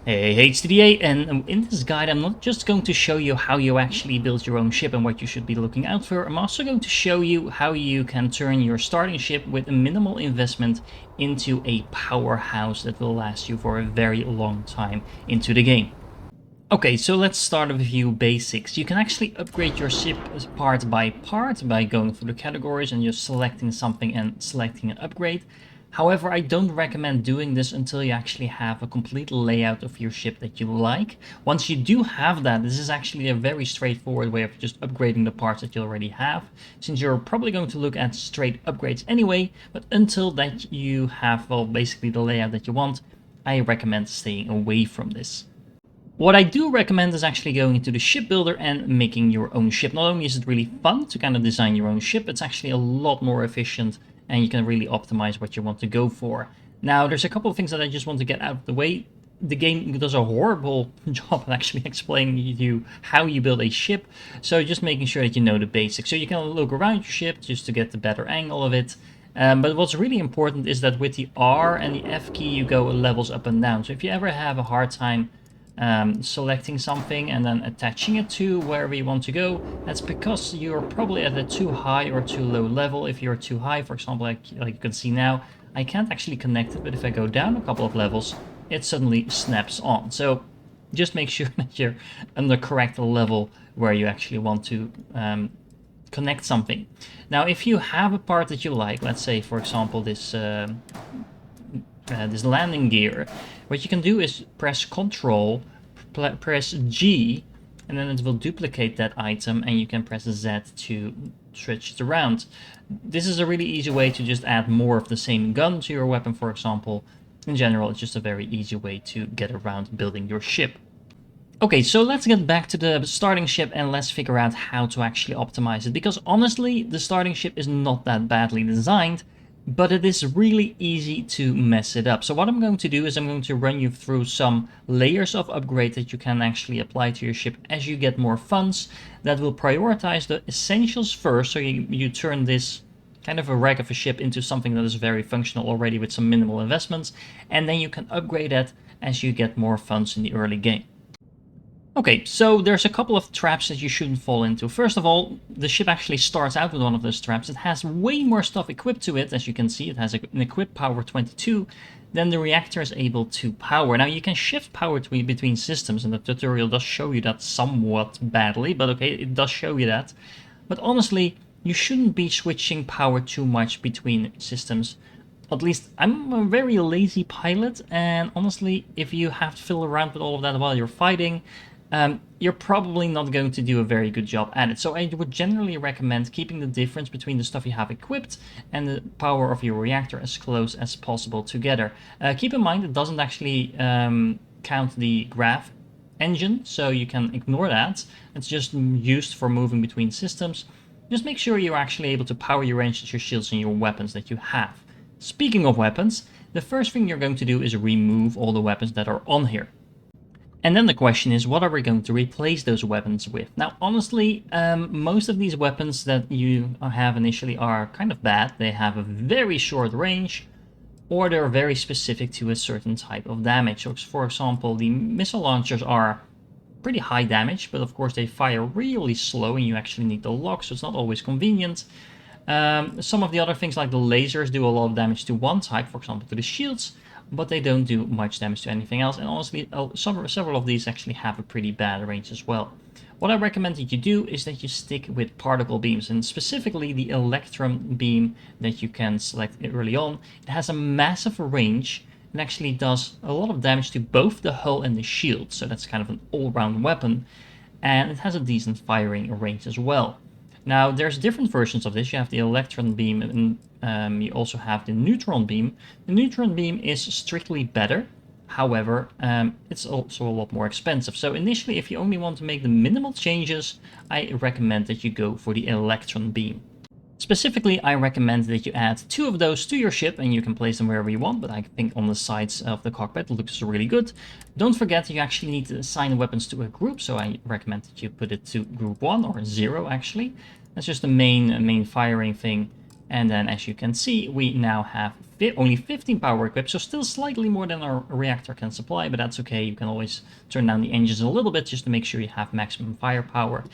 Hey, HTDA, and in this guide I'm not just going to show you how you actually build your own ship and what you should be looking out for, I'm also going to show you how you can turn your starting ship with a minimal investment into a powerhouse that will last you for a very long time into the game. Okay, so let's start with a few basics. You can actually upgrade your ship part by part by going through the categories and just selecting something and selecting an upgrade. However, I don't recommend doing this until you actually have a complete layout of your ship that you like. Once you do have that, this is actually a very straightforward way of just upgrading the parts that you already have, since you're probably going to look at straight upgrades anyway, but until that you have, well, basically the layout that you want, I recommend staying away from this. What I do recommend is actually going into the Shipbuilder and making your own ship. Not only is it really fun to kind of design your own ship, it's actually a lot more efficient and you can really optimize what you want to go for. Now, there's a couple of things that I just want to get out of the way. The game does a horrible job at actually explaining to you how you build a ship, so just making sure that you know the basics. So you can look around your ship just to get the better angle of it. But what's really important is that with the R and the F key, you go levels up and down. So if you ever have a hard time selecting something and then attaching it to wherever you want to go, that's because you're probably at a too high or too low level. If you're too high, for example, like you can see now, I can't actually connect it, but if I go down a couple of levels, it suddenly snaps on. So just make sure that you're on the correct level where you actually want to connect something. Now, if you have a part that you like, let's say, for example, this landing gear, what you can do is press Ctrl, press G, and then it will duplicate that item, and you can press Z to switch it around. This is a really easy way to just add more of the same gun to your weapon, for example. In general, it's just a very easy way to get around building your ship. Okay, so let's get back to the starting ship and let's figure out how to actually optimize it, because honestly, the starting ship is not that badly designed, but it is really easy to mess it up. So what I'm going to do is I'm going to run you through some layers of upgrade that you can actually apply to your ship as you get more funds that will prioritize the essentials first, so you turn this kind of a wreck of a ship into something that is very functional already with some minimal investments, and then you can upgrade that as you get more funds in the early game. Okay, so there's a couple of traps that you shouldn't fall into. First of all, the ship actually starts out with one of those traps. It has way more stuff equipped to it. As you can see, it has an equipped power 22 than the reactor is able to power. Now, you can shift power between systems, and the tutorial does show you that somewhat badly, but okay, it does show you that. But honestly, you shouldn't be switching power too much between systems. At least I'm a very lazy pilot, and honestly, if you have to fiddle around with all of that while you're fighting, you're probably not going to do a very good job at it. So I would generally recommend keeping the difference between the stuff you have equipped and the power of your reactor as close as possible together. Keep in mind it doesn't actually count the grav engine, so you can ignore that. It's just used for moving between systems. Just make sure you're actually able to power your engines, your shields, and your weapons that you have. Speaking of weapons, the first thing you're going to do is remove all the weapons that are on here. And then the question is, what are we going to replace those weapons with? Now, honestly, most of these weapons that you have initially are kind of bad. They have a very short range, or they're very specific to a certain type of damage. So, for example, the missile launchers are pretty high damage, but of course they fire really slow and you actually need the lock, so it's not always convenient. Some of the other things like the lasers do a lot of damage to one type, for example to the shields, but they don't do much damage to anything else, and honestly several of these actually have a pretty bad range as well. What I recommend that you do is that you stick with particle beams, and specifically the electron beam that you can select early on. It has a massive range and actually does a lot of damage to both the hull and the shield, so that's kind of an all-round weapon, and it has a decent firing range as well. Now, there's different versions of this. You have the electron beam, and you also have the neutron beam. The neutron beam is strictly better. However, it's also a lot more expensive. So initially, if you only want to make the minimal changes, I recommend that you go for the electron beam. Specifically, I recommend that you add 2 of those to your ship, and you can place them wherever you want, but I think on the sides of the cockpit it looks really good. Don't forget you actually need to assign weapons to a group, so I recommend that you put it to group 1 or 0 actually. That's just the main firing thing. And then as you can see, we now have only 15 power equipped, so still slightly more than our reactor can supply, but that's okay. You can always turn down the engines a little bit just to make sure you have maximum firepower.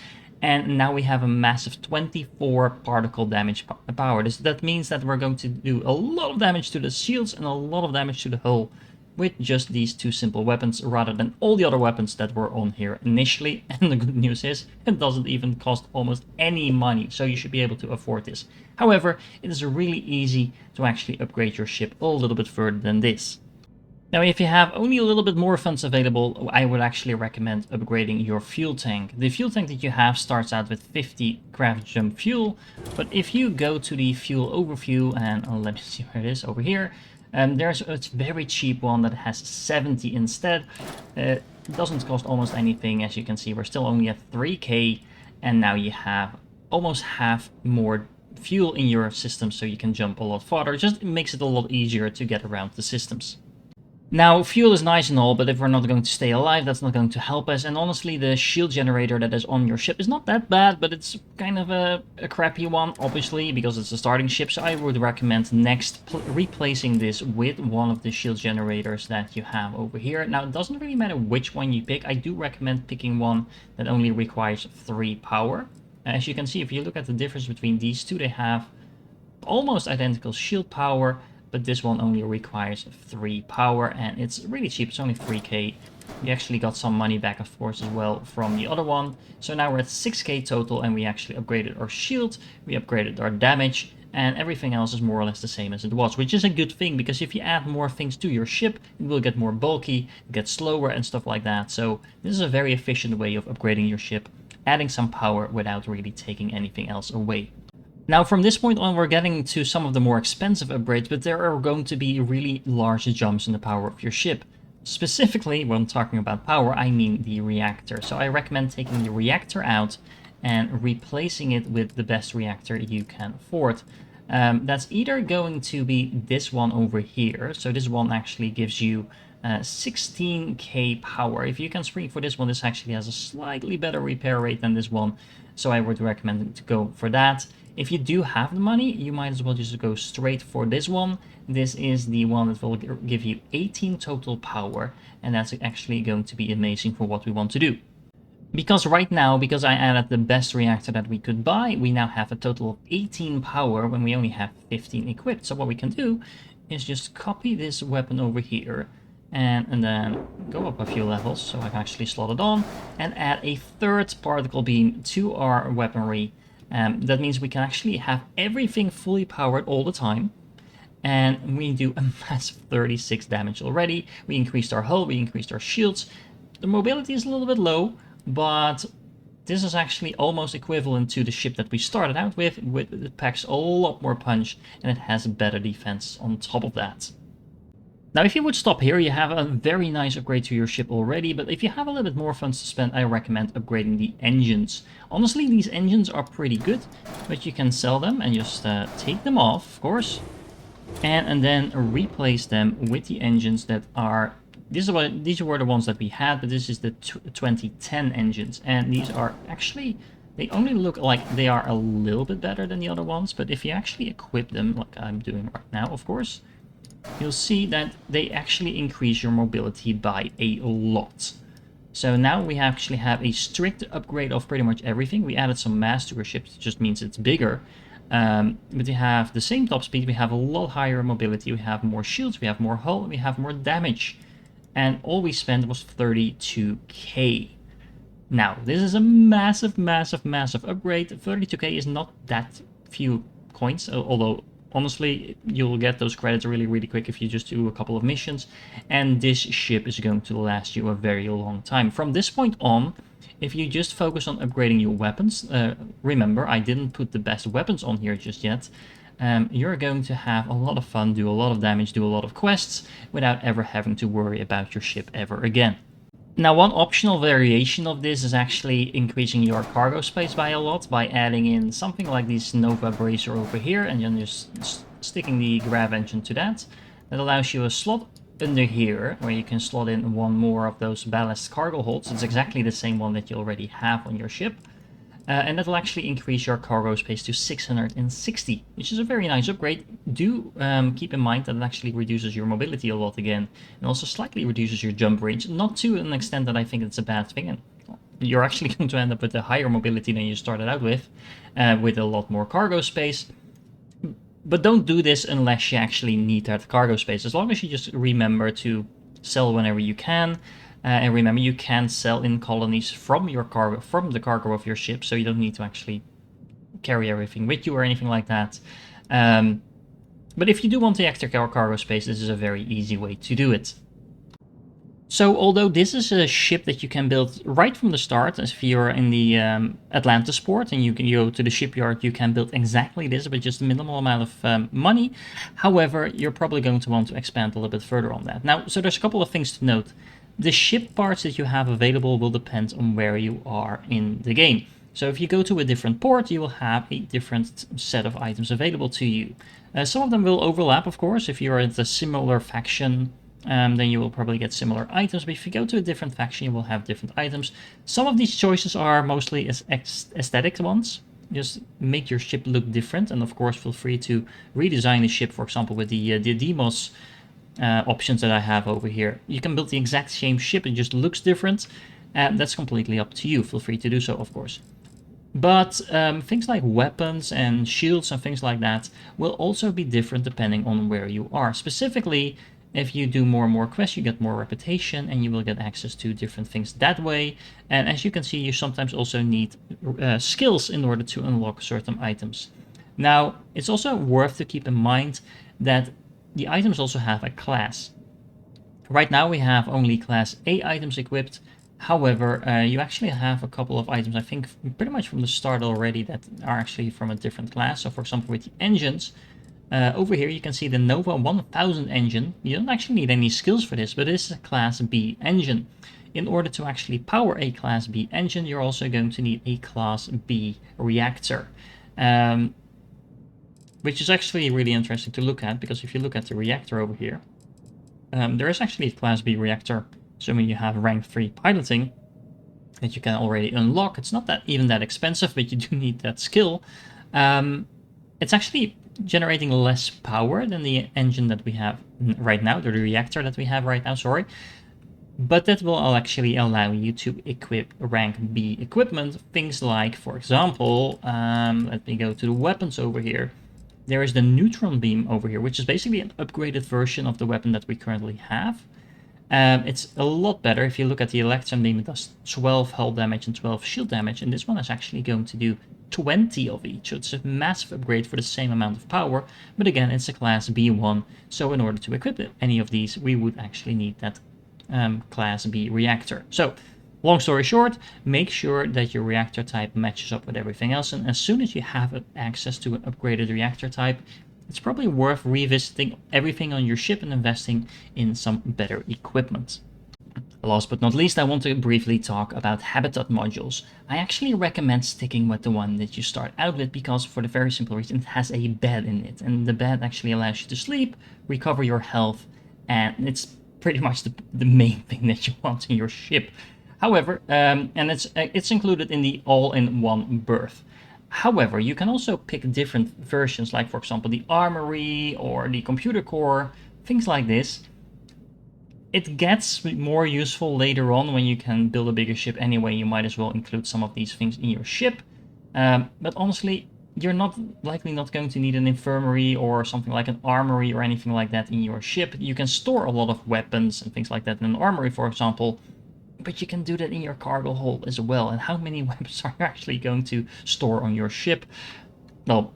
And now we have a massive 24 particle damage power. That means that we're going to do a lot of damage to the shields and a lot of damage to the hull with just these two simple weapons rather than all the other weapons that were on here initially. And the good news is it doesn't even cost almost any money, so you should be able to afford this. However, it is really easy to actually upgrade your ship a little bit further than this. Now, if you have only a little bit more funds available, I would actually recommend upgrading your fuel tank. The fuel tank that you have starts out with 50 craft jump fuel, but if you go to the fuel overview, and let me see where it is, over here, there's a very cheap one that has 70 instead. It doesn't cost almost anything. As you can see, we're still only at 3k, and now you have almost half more fuel in your system, so you can jump a lot farther. It just makes it a lot easier to get around the systems. Now, fuel is nice and all, but if we're not going to stay alive, that's not going to help us. And honestly, the shield generator that is on your ship is not that bad, but it's kind of a crappy one, obviously, because it's a starting ship. So I would recommend next replacing this with one of the shield generators that you have over here. Now, it doesn't really matter which one you pick. I do recommend picking one that only requires 3 power. As you can see, if you look at the difference between these two, they have almost identical shield power, but this one only requires 3 power, and it's really cheap. It's only 3k. We actually got some money back, of course, as well from the other one. So now we're at 6k total, and we actually upgraded our shield, we upgraded our damage, and everything else is more or less the same as it was, which is a good thing, because if you add more things to your ship, it will get more bulky, get slower, and stuff like that. So this is a very efficient way of upgrading your ship, adding some power without really taking anything else away. Now, from this point on, we're getting to some of the more expensive upgrades, but there are going to be really large jumps in the power of your ship. Specifically, when I'm talking about power, I mean the reactor. So I recommend taking the reactor out and replacing it with the best reactor you can afford. That's either going to be this one over here. So this one actually gives you 16k power. If you can spring for this one, this actually has a slightly better repair rate than this one. So I would recommend to go for that. If you do have the money, you might as well just go straight for this one. This is the one that will give you 18 total power, and that's actually going to be amazing for what we want to do. Because right now, because I added the best reactor that we could buy, we now have a total of 18 power when we only have 15 equipped. So what we can do is just copy this weapon over here, and then go up a few levels so I can actually slot it on, and add a third particle beam to our weaponry. That means we can actually have everything fully powered all the time, and we do a massive 36 damage already. We increased our hull, we increased our shields. The mobility is a little bit low, but this is actually almost equivalent to the ship that we started out with. It packs a lot more punch, and it has better defense on top of that. Now, if you would stop here, you have a very nice upgrade to your ship already, but if you have a little bit more funds to spend, I recommend upgrading the engines. Honestly, these engines are pretty good, but you can sell them and just take them off, of course, and then replace them with the engines that are... These were the ones that we had, but this is the 2010 engines, and these are actually... They only look like they are a little bit better than the other ones, but if you actually equip them, like I'm doing right now, of course, you'll see that they actually increase your mobility by a lot. So now we actually have a strict upgrade of pretty much everything. We added some mass to our ship, it just means it's bigger. But we have the same top speed, we have a lot higher mobility, we have more shields, we have more hull, we have more damage. And all we spent was 32k. Now, this is a massive, massive, massive upgrade. 32k is not that few coins, although honestly, you'll get those credits really, really quick if you just do a couple of missions, and this ship is going to last you a very long time. From this point on, if you just focus on upgrading your weapons, remember, I didn't put the best weapons on here just yet, you're going to have a lot of fun, do a lot of damage, do a lot of quests, without ever having to worry about your ship ever again. Now, one optional variation of this is actually increasing your cargo space by a lot by adding in something like this Nova bracer over here, and then just sticking the grav engine to that. That allows you a slot under here where you can slot in one more of those ballast cargo holds. It's exactly the same one that you already have on your ship. and that will actually increase your cargo space to 660, which is a very nice upgrade. Do keep in mind that it actually reduces your mobility a lot again, and also slightly reduces your jump range, not to an extent that I think it's a bad thing. And you're actually going to end up with a higher mobility than you started out with a lot more cargo space. But don't do this unless you actually need that cargo space. As long as you just remember to sell whenever you can. And remember, you can sell in colonies from your cargo, from the cargo of your ship, so you don't need to actually carry everything with you or anything like that. But if you do want the extra cargo space, this is a very easy way to do it. So although this is a ship that you can build right from the start, as if you're in the Atlantis port and you can go to the shipyard, you can build exactly this with just a minimal amount of money. However, you're probably going to want to expand a little bit further on that. Now, so there's a couple of things to note. The ship parts that you have available will depend on where you are in the game. So if you go to a different port, you will have a different set of items available to you. Some of them will overlap, of course. If you're at a similar faction, then you will probably get similar items. But if you go to a different faction, you will have different items. Some of these choices are mostly aesthetic ones. Just make your ship look different. And of course, feel free to redesign the ship, for example, with the demos options that I have over here. You can build the exact same ship, it just looks different. That's completely up to you. Feel free to do so, of course. But things like weapons and shields and things like that will also be different depending on where you are. Specifically, if you do more and more quests, you get more reputation and you will get access to different things that way. And as you can see, you sometimes also need skills in order to unlock certain items. Now, it's also worth to keep in mind that the items also have a class. Right now we have only class A items equipped. However, you actually have a couple of items, I think pretty much from the start already, that are actually from a different class. So for example, with the engines, over here you can see the Nova 1000 engine. You don't actually need any skills for this, but this is a class B engine. In order to actually power a class B engine, you're also going to need a class B reactor. Which is actually really interesting to look at, because if you look at the reactor over here, there is actually a class B reactor, assuming you have rank 3 piloting, that you can already unlock. It's not that even that expensive, but you do need that skill. It's actually generating less power than the engine that we have right now, the reactor that we have right now, sorry. But that will actually allow you to equip rank B equipment. Things like, for example, let me go to the weapons over here. There is the neutron beam over here, which is basically an upgraded version of the weapon that we currently have. It's a lot better. If you look at the electron beam, it does 12 hull damage and 12 shield damage, and this one is actually going to do 20 of each. So it's a massive upgrade for the same amount of power, but again, it's a class B1, so in order to equip any of these, we would actually need that class B reactor. So, long story short, make sure that your reactor type matches up with everything else, and as soon as you have access to an upgraded reactor type, it's probably worth revisiting everything on your ship and investing in some better equipment. Last but not least, I want to briefly talk about habitat modules. I actually recommend sticking with the one that you start out with, because for the very simple reason it has a bed in it, and the bed actually allows you to sleep, recover your health, and it's pretty much the main thing that you want in your ship. However, and it's included in the all-in-one berth. However, you can also pick different versions, like for example the armory or the computer core, things like this. It gets more useful later on when you can build a bigger ship anyway. You might as well include some of these things in your ship. But honestly, you're likely not going to need an infirmary or something like an armory or anything like that in your ship. You can store a lot of weapons and things like that in an armory, for example. But you can do that in your cargo hold as well. And how many weapons are you actually going to store on your ship? Well,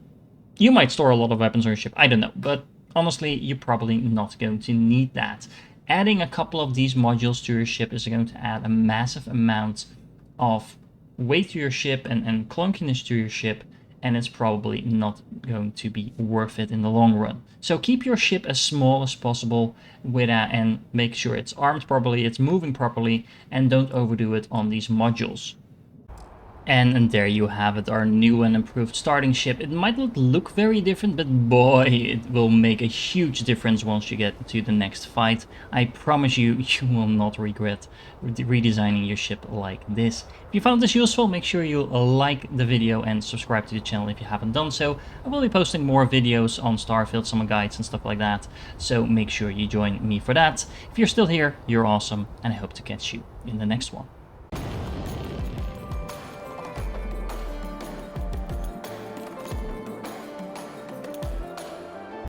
you might store a lot of weapons on your ship, I don't know. But honestly, you're probably not going to need that. Adding a couple of these modules to your ship is going to add a massive amount of weight to your ship and clunkiness to your ship, and it's probably not going to be worth it in the long run. So keep your ship as small as possible and make sure it's armed properly, it's moving properly, and don't overdo it on these modules. And there you have it, our new and improved starting ship. It might not look very different, but boy, it will make a huge difference once you get to the next fight. I promise you, you will not regret redesigning your ship like this. If you found this useful, make sure you like the video and subscribe to the channel if you haven't done so. I will be posting more videos on Starfield, some guides and stuff like that, so make sure you join me for that. If you're still here, you're awesome, and I hope to catch you in the next one.